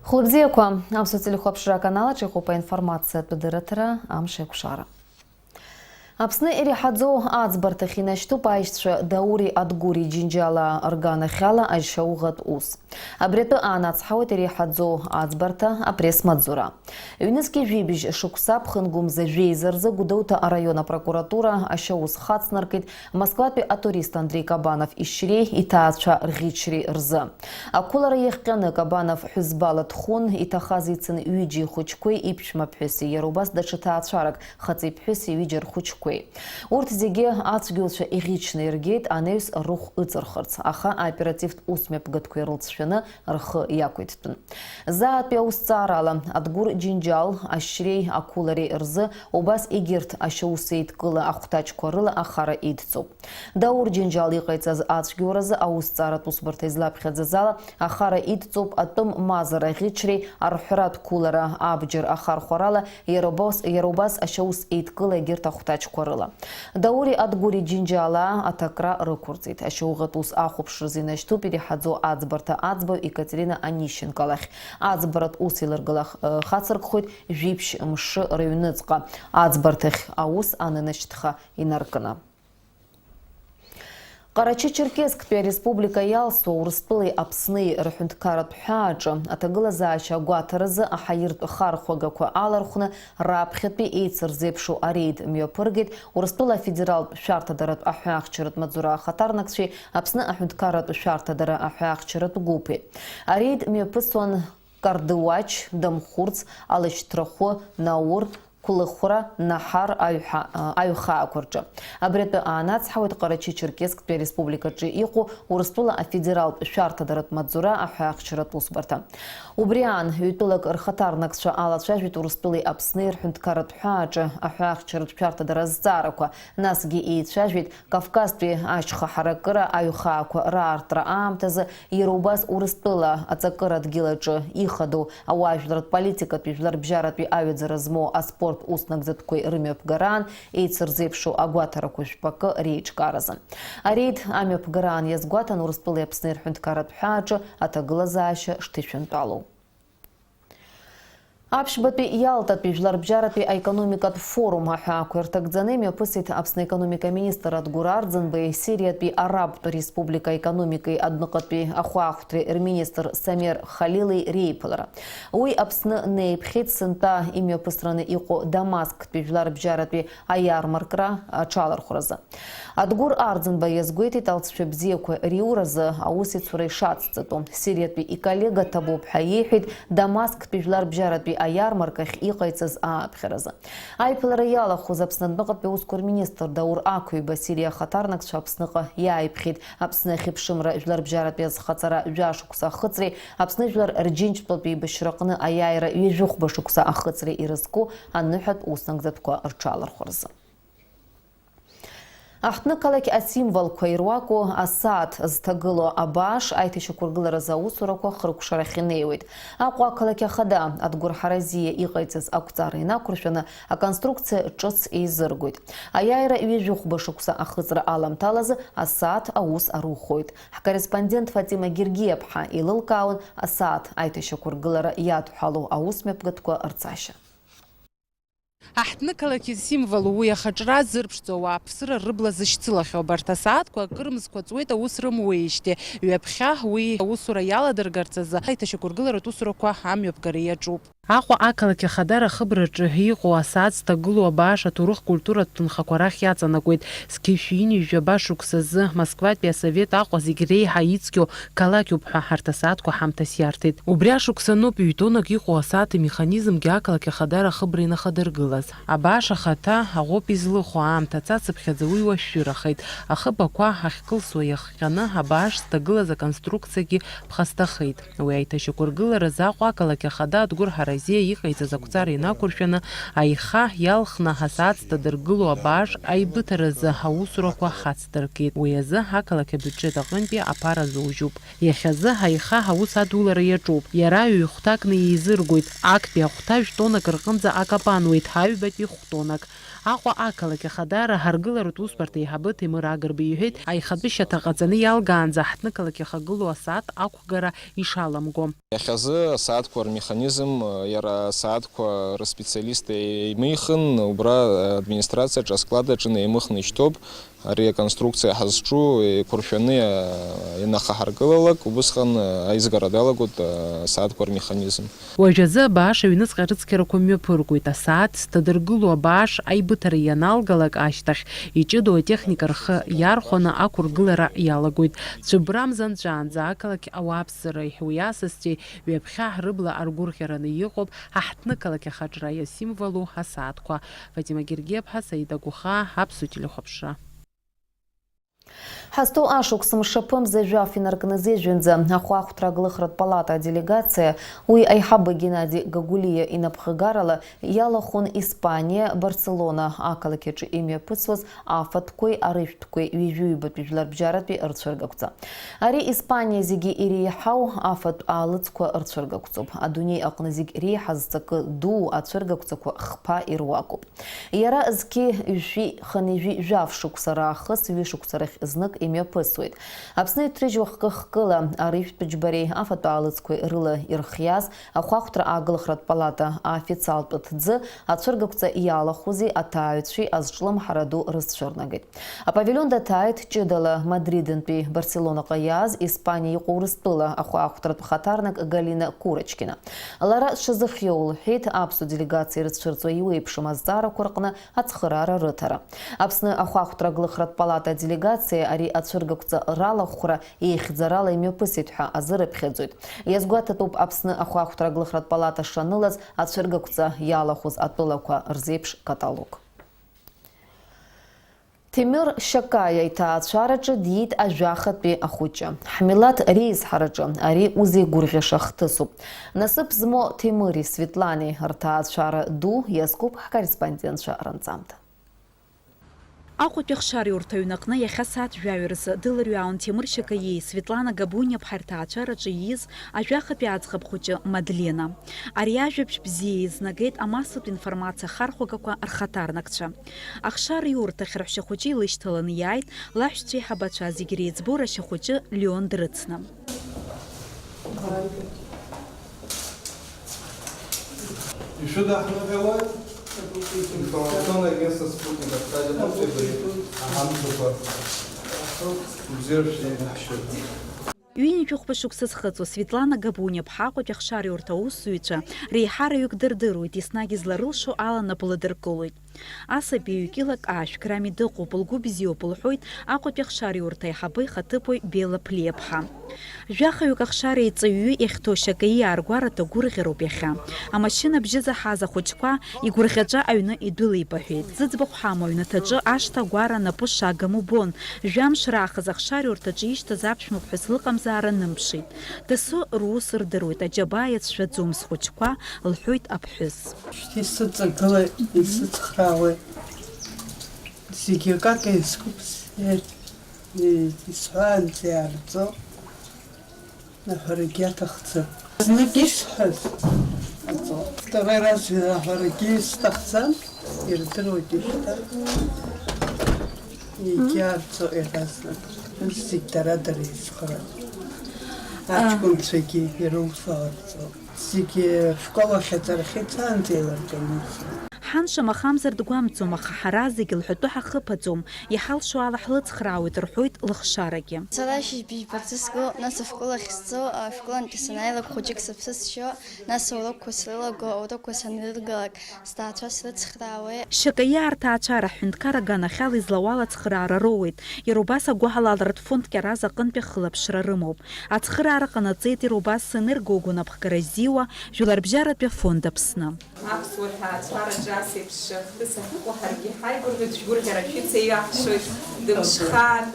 Хлопзеква, амсоцелихопшира канала чихупа информация тудыратыра амшекушара. Апсны ирихадзо ацбартах иначту паишча даури адгури джинджала органа хяла айшаугат ус. Абрету анацхаует ирихадзо ацбарта апресс мадзура. Юнески жибиж шуксап хынгум за жейзарза гудаута района прокуратура ашаус хацнаркит Москвапи атурист Андрей Кабанов ищрей и таача ргичри рза. Акулара ехканы Кабанов хюзбала тхун и тахазицын уиджи хучкой и пшмапхюси ерубас дачатаачарак хаципхюси уиджер хучкой. Урт зеге ацгюлча иричный ргейт анеус рух ыцархарц, аха оператив усмеп гадкуерлцшвена рх якуйттун. За пяусцарала адгур джинджал ашрей акулари рзы обас игерт ашаусейт кыла ахтач корыла ахара идцоп. Даур джинджал иқайцаз ацгюразы аусцара тусбартайзлапхедзазала ахара идцоп атом мазара гичри архурат кулара абджер ахар хорала ерубас ашаус эйт кыла игерт ахтач Даури адгури джинджала атакра рекурдзит. Ашаугатус ахупшрзинашто перехадзо ацбарта ацбо Екатерина Онищенкалах. Ацбарат усиларгалах хацаркхойт жипш мш районыцка. Ацбартах аус анынашттха инаркана. Карачи-Черкесск республика Ялсу урыстылы апсны рхунткарат пхаджа атагыла заача гуатаразы ахайырт хархуагаква алархуна рапхетпи эйцерзепшу арейд миопыргет урыстыла федерал шартадарат ахуахчырат мадзура хатарнакши апсны ахунткарат шартадара ахуахчырат гупи. Арейд миопысон кардуач дамхурц алыштраху наур Кулыхура нахар аюха акурджа. Абрету анацхаует Карачи-Черкесск республика иқу урыстула федерал шартадарат мадзура ахуахчырат усбарта. Убриан ютулак рхатарнакша алачажвит урыстулы апсны рхунткарат пхаджа ахуахчырат шартадараззараква. Насги и чажвит Кавказпи ашха харакыра аюхаква раартра амтазы ерубас урыстула ацакырат гиладжа ихаду ауажвларат политика пижлар бжаратпи авидзаразмо аспорт уснак заткой рымёп гаран и церзепшу агуатара кушпака рейч караза. Арейд амёп гаран язгуатан урыстулы апсны рхунткарат пхаджа атаглазаша штишвенталу. Апшбатпи Ялтатпи жларбжаратпи экономикат форум ахакуэртагдзанеми пысит апсна экономика министр Адгурардзанбы Сириятпи Араб республика экономикой аднокатпи ахуахтри министр Самер Халилы Рейпалара. Уй апсна нейпхит сынта имя пыстраны ико Дамаскпи жларбжаратпи аярмаркра чалархураза. Адгур Ардзанбы язгуэти талцшебзеку риураза аусит сурайшатцету. Сириятпи и коллега табу пхаехит Дамаскпи жларбжаратпи аярмарках иқайцыз аапхеразы. Айпылары ялаху запснадбығат беускур министр Даур Акуй Басилия Хатарнак шапсныға яйпхит. Апсны хипшымра жлар бжарат без хацара жашукса хыцри. Апсны жлар рджинч плпи бешрақыны аяйра вежух башукса ахыцри ирызку анныхат уснак затко арчалар хорзы. Ахтны калаки асимвол койруаку асад зтагыло абаш айтышы кургылары заусураку хыркушарахинеуит. Акуа калаки хада Адгур Харазия иғайцыз акуцарына куршана конструкция чыц изыргуит. Аяйра вежух башукса ахызра аламталазы асад аус арухойт. Корреспондент Фатима Гергиепха илылкаун асад айтышы кургылары ятухалу аус мепгатку арцаша. Ахтны калаки символу уя хаджра зырпшцоа апсыра рыбла зышцылахьо бартасаатку акырмызква цуэта ус рымуэиште уяпхьа уи усура яладыргарцазы айташы кургылары тусураква амёпгари яджуп. Ахва акалаки хадара хыбраҿы иҟоу асаат зҭагылоу абааш аҭоурых культуратә ҭынхақәа иаҵанакуеит. Зқьышәини жәаба шықәсазы Москватәи асовет Аҟәа зегь реиҳа ицқьоу қалақьуп ҳәа ҳарҭ асаатқәа ҳамҭас иарҭеит. Убри ашықәсаноуп ҩ-тоннак иҟоу асаат амеханизмгьы акалақь ахадара ахыбра инахадыргылаз. Абааш ахаҭа аӷоуп излыхо аамҭа цацыԥхьаӡа уи уашәшәырахеит. Ахыбақәа ахькылсуа иахҟьаны абааш зҭагылаз аконструкциагьы ԥхасҭахеит. Уи аиҭашьақәыргыларазы Аҟәа акалақь ахада Адгәыр Ҳаразиа иҟаиҵаз ақәҵара инақәыршәаны аиха иалхны асаат зҭадыргылоу абааш аибыҭаразы аусурақәа хацдыркит. Уи азы ақалақь абиуџьет аҟынтәи аԥара зоужьуп. Иахьазы аиха аус адулара иаҿуп. Иара ҩ-хәҭакны еизыргоит. Актәи ахәҭа жәтоннак рҟынӡа акапануеит, аҩбатәи хәтоннак. Аҟәа ақалақь ахадара ҳаргыларатә усбарҭа еиҳабы Ҭемыр Агрба иҳәеит, аихатәы шьаҭа ҟаҵаны иалгаанӡа аҳҭнықалақь ахагылоу асааҭ ақәгара ишаламго. Иахьазы асааҭқәа рмеханизм иара асааҭқәа рспециалисты еимихын, убра администрациаҿы аскладаҿы неимыхны ишьҭоуп. Реконструкциа ҳазҿу еиқәыршәаны ианахаҳаргылалак, убысҟан аизгара далагоит асааҭқәа рмеханизм. Уажәазы абааш аҩныҵҟа рыцқьарақәа мҩаԥыргоит. Асааҭ зҭадыргылоу абааш аибыҭара ианалгалак ашьҭахь иҷыдоу атехника рхы иархәаны ақәыргылара иалагоит. Цәыббра-мзанҵәаанӡа ақалақь ауааԥсыра иҳәоу иасасҵәи ҩаԥхьа рыбла аргәырӷьараны иҟоуп аҳҭнықалақь ахаҿра иасимволу асааҭқәа. Фатима Гергиаԥҳа, Саида Гәыха, Аԥсуа телехәаԥшра. Ҳазҭоу ашықәс мшаԥымза жәаф инаркнызеижәынӡа ахәаахәҭра аглыхратә палата аделегациа уи аиҳабы Геннади Гагулиа инапхыгарала иалахәын Испаниа, Барселона ақалақьаҿы имҩаԥысуаз афатәқәеи арыжәтәқәеи ҩажәаҩбатәи жәларбжьаратәи рцәыргақәҵа. Ари Испаниа зегьы иреиҳау афатә аалыҵқәа рцәыргақәҵоуп. Адунеи аҟны зегь реиҳаз ҵакы ду ацәыргақәҵақәа хԥа ируакуп. Иара зқьи ханижәи жәаф шықәса раахыс ҩышықәса рахь знык имҩаԥысуеит. Аԥсны итәрыжьуа хкы-хкыла арыжәтәтә џьбареи афатә аалыҵқәеи рыла ирхиаз ахәаахәҭра аглыхратә палата аофициалтә ҭӡы ацәыргақәҵа иалахәызи аҭааҩцәеи азҿлымҳара ду рызцәырнагеит. Апавилион даҭааит ҷыдала Мадридынтәи Барселонаҟа иааз Испаниа иҟоу Урыстәыла ахәаахәҭратә хаҭарнак Галина Курочкина. Лара дшазыхиоу лҳәеит аԥсуа делегациа ирыцәырҵуа иуеиԥшым азҵаарақәа рҟны ацхыраара рыҭара. Аԥсны ахәаахәҭра аглыхратә палата аделегациа ари ацәыргақәҵа ралахәра еихьӡарала имҩаԥысит ҳәа азырыԥхьаӡоит. Иазгәаҭатәуп Аԥсны ахәаахәҭра аглыхратә палата шанылаз ацәыргақәҵа иалахәыз атәылақәа рзеиԥш каталог. Ҭемыр Шьакаиа иҭаацәараҿы диит ажәахатәи ахәыҷы. Ҳмилаҭ реизҳараҿы ари узеигәырӷьаша хҭысуп. Насыԥ змоу Ҭемыри Светлани рҭаацәара ду иазкуп ҳкорреспондентцәа ранҵамҭа. Аҟәатәи ахшареи урҭ аҩнаҟны иахьа сааҭ жәаҩаразы дылырҩаун Ҭемыр Шьакаиеи Светлана Габуниаԥҳа рҭаацәараҿы ииз ажәахатәи аӡӷаб хәыҷы Мадлена. Ари ажәабжь бзиа изнагеит амассатә информациа хархәагақәа рхаҭарнакцәа. Ахшара иурҭахь рҳәшьа хәыҷы илышьҭаланы иааит лаҳәшьцәа еиҳабацәа зегьы реиҵбу рашьа хәыҷы Леон дрыцны. Информационное агентство «Спутник» Ҩынҩажәахәба шықәса зхыҵуа Светлана Габуниаԥҳа Аҟәатәи ахшареи урҭ аусзуҩцәа реиҳараҩык дырдыруеит, еснагь изларылшо ала напы ладыркылоит. Асаби ҩ-килак аашәк рами дыҟоуп, лгәы бзиоуп лҳәоит Аҟәатәи ахшареи урҭ аиҳабы ихаҭыԥуаҩ Бела Ԥлиаԥҳа. Жәахаҩык ахшара еиҵаҩҩы иахьҭоу Шьакаиа аргәараҭа гәырӷьароуп иахьа. Амашьына бжьы заҳаз ахәыҷқәа игәырӷьаҿа аҩны идәылеибаҳәеит. Зыӡбахә ҳамоу аҩнаҭаҿы ашҭа агәара напы шагам убон. Жәамш раахаз ахшареи урҭ аҿы ишьҭаз аԥшәма ԥҳәыс лыҟамзаара нымԥшит. Дасу рус рдыруеит, аџьабаа иацәшәаӡом схәыҷқәа, лҳәоит аԥҳәыс. Исыҵагылеит, исыцхраауеит. Зегьы акака исқәыԥсеит, исҳәаанӡа иаарҵо. Наҳәарагьы аҭахӡам. Знык исҳәаз аҵо. Второй раз наҳәарагьы исҭахӡам, ирдыруеит ишьҭа. Егьаарҵо иаразнак. Зегь дара-дара изхара. Аҷкәынцәагьы ирусаарҵо. Зегьы школахь аҵарахьы ицаанӡа еилырганы. Ҳаншам ахамзар дгәамҵӡом, аха ҳара зегьы лҳәатәы ҳахыԥаӡом. Иҳалшо ала ҳлыцхраауеит, рҳәоит лыхшарагьы. Сара шьыжьбыжьбарцы сгылоуп, нас ашколахь сцо, ашколантәи санааилак хәыҷык сыԥсы сшьо, нас аурокқәа срылаго, аурокқәа санрыдгылак, сҭаацәа срыцхраауеит. Шьакаиа арҭаацәара ҳҳәынҭқар аганахьала излауа алацхраара роуеит. Иара убас агәаҳалалратә фонд Кьараз аҟынтәи ахылаԥшра рымоуп. Ацхыраара ҟанаҵеит иара убас Сынергогәа напхгара зиуа Жәларбжьаратәи афонд Аԥсны. Аԥсуа ҭаацәараҿы ас еиԥш хҭыс ахьыҟоу ҳаргьы ҳаигәырӷьоит, шәгәырӷьара шәыцеиҩаҳшоит, дымшхаан,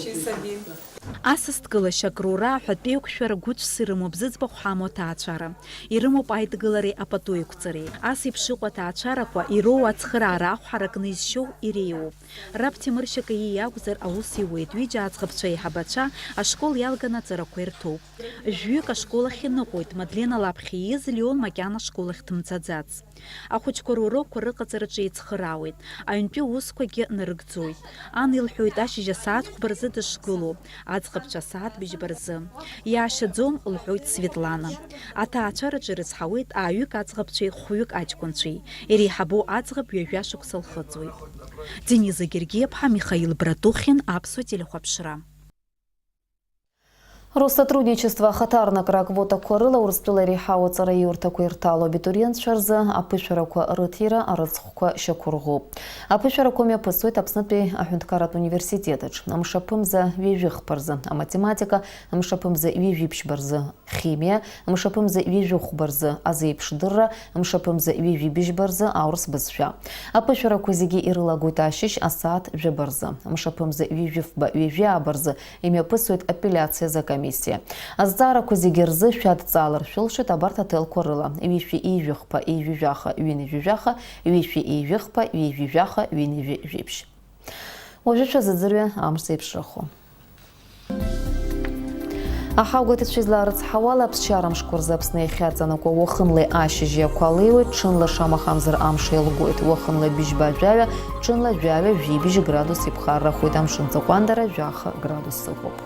шәысаби. Асас дгылашьак рура аҳәатәы еиқәшәара гәыцәс ирымоуп зыӡбахә ҳамоу аҭаацәара. Ирымоуп аидгылареи апату еиқәҵареи. Ас еиԥш иҟоу аҭаацәарақәа ироуа ацхыраара ахәҳаракны изшьоу иреиуоуп. Раб Ҭемыр Шьакаиа иакәзар аус иуеит, ҩыџьа аӡӷабцәа еиҳабацәа ашкол иалганы аҵарақәа ирҭоуп. Жәҩык ашкол ахь иныҟәоит, Мадлена лаԥхьа ииз Леон макьана ашкол ахь дымцаӡац. Ахәыҷ Ахәыҷқәа рурокқәа рыҟаҵараҿы еицхыраауеит, аҩнтәи усқәагьы нарыгӡоит. Ан илҳәоит ашьыжь асааҭ-хәба рзы дышгылоу, аӡӷабцәа асааҭбыжьба рзы. Иаашьаӡом, лҳәоит Светлана. Аҭаацәараҿы ирыцҳауеит ааҩык аӡӷабцәеи хәҩык аҷкәынцәеи. Иреиҳабу аӡӷаб ҩажәа шықәса лхыҵуеит. Дениза Гергиеԥҳа, Михаил Братухин, Аԥсуа телехәаԥшра. Россотрудничество хатарнакра квотақәа рыла Урыстәыла иреиҳау аҵараиурҭақәа ирҭало абитуриентцәа рзы аԥышәарақәа рыҭира арыӡхқәа шьақәырӷәӷәоуп. Аԥышәарақәа мҩаԥысуеит Аԥснытәи аҳәынҭқарратә университеҭаҿ. Мшаԥымза ҩажәихԥа рзы аматематика, мшаԥымза ҩажәиԥшьба рзы химиа, мшаԥымза ҩажәихәба рзы азеиԥшдырра, мшаԥымза ҩажәибыжьба рзы аурыс бызшәа. Аԥышәарақәа зегьы ирылагоит ашьыжь асааҭ жәаба рзы. Мшаԥымза ҩажәифба ҩажәиааба рзы имҩаԥысуеит апеллиациа за комиссия. Азҵаарақәа зегьы рзы шәадҵааларшәылшеит абарҭ аҭелқәа рыла. Ҩышәи ижәихԥа ижәижәаха ҩынижәижәаха, ҩышәи ижәихԥа ҩижәижәаха ҩынижәижәиԥшь. Уажәы шәазыӡырҩы амш зеиԥшрахо. Аҳаугатәицәа излаарыцҳауала аԥсшьара мшқәа рзы Аԥсны иахьаҵанакуа уахынлеи ашьыжь иақәалеиуеит, ҽынла шамахамзар амш еилгоит. Уахынла быжьба жәаҩа, ҽынла жәаҩа жәибыжь градус иԥхаррахоит. Амшын ҵаҟәандара жәаха градус ыҟоуп.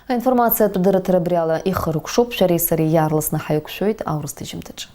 Аинформациатә дырраҭара абри ала ихы рыкәшоуп. Шәареи сареи иаарласны ҳаиқәшәоит аурыс ҭыжьымҭаҿы.